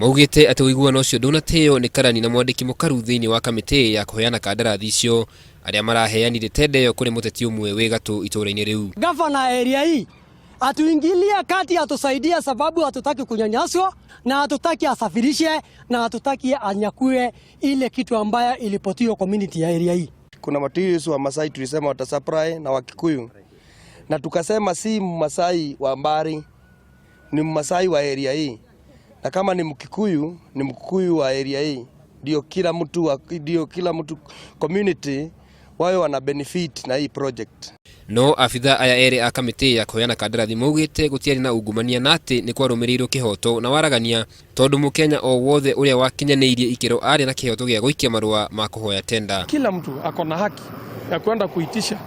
Maugite ati uiguano ucio ndunateo ni karani na mwandiki mukaru thiini wa kamiti ya kuheana kandarathi icio aria maraheanire tendeyo kuri muteti umwe wi gatu itura-ini riu. Gavana area hii atuingilie kati, atusaidia sababu hatutaki kunyanyaswa na hatutaki asafirishe na hatutaki anyakue ile kitu ambayo ilipotiwa community ya area hii. Kuna materials wa Masai tulisema watasupply na Wakikuyu, na tukasema si Masai wa Mbari, ni Masai wa area hii, na kama ni Mkikuyu ni Mkikuyu wa area hii, ndio kila mtu community wao wana benefit na hii project. No afitha aya ere a kamiti ya kuheana kandarathi maugite gutiari na ungumania nati ni kwarumirirwo kihoto na waragania tondu mukenya o wothe uria wakinyaniirie ikiro ari na kihoto gia guikia marua ma kuhoya tenda. Kila mtu ako na haki ya kwenda kuitisha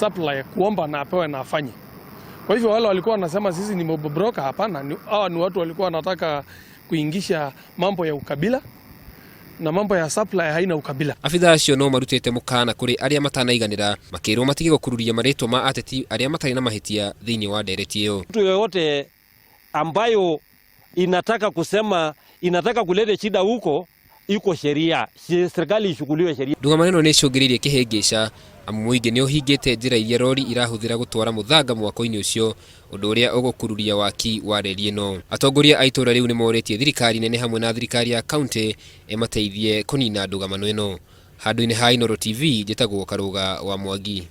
supply, kuomba na apewe na afanye. Kwa hivyo wale walikuwa wanasema sisi ni mob broker, hapana. Hawa ni watu walikuwa wanataka kuingisha mambo ya ukabila, na mambo ya supply haina ukabila. Afitha acio no marutite mukana kuri aria matanaiganira makirwo matige gukururia maritwa ma ateti aria matari na mahitia thiini wa ndereti iyo. Mtu yoyote ambayo inataka kusema inataka kuleta shida huko, iko sheria, serikali ishughuliwe sheria. Ndugamano ni cungiririe kihingisha amu muingi ni uhingite njira iria rori irahuthira gutwara muthanga mwako-ini ucio, undu uria ugukururia waki wa reri ino. Atongoria a itura riu ni moritie thirikari nene hamwe na thirikari ya county emateithie kunina ndugamano ino. Handu-ini ha Inooro TV, njitagwo Karuga wa Mwangi.